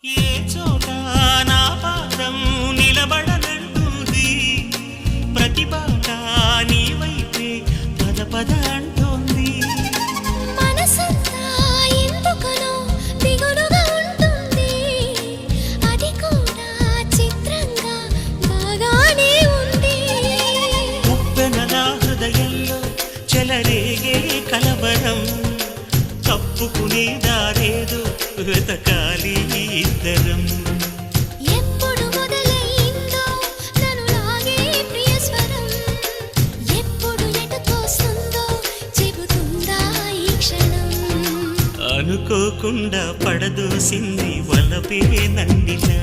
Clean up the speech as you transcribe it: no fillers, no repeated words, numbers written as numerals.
ఏ చోట నా పాదం నిలబడనంటుంది, ప్రతి బాట నీ వైపే పద పద అంటోంది. మనసంతా ఎందుకనో దిగులుగా ఉంటుంది, అది కూడా చిత్రంగా బాగానే ఉంది. ఉప్పెనల హృదయంలో చెలరేగే కలవరం, తప్పుకునే దారేదో వెతకాలి ఇద్దరం. ఎప్పుడు మొదలైందో నన్ను లాగే ప్రియస్వరం, ఎప్పుడు ఎటు తోస్తుందో చెబుతుందా ఈ క్షణం. అనుకోకుండా పడదోసింది వలపే నందిలా.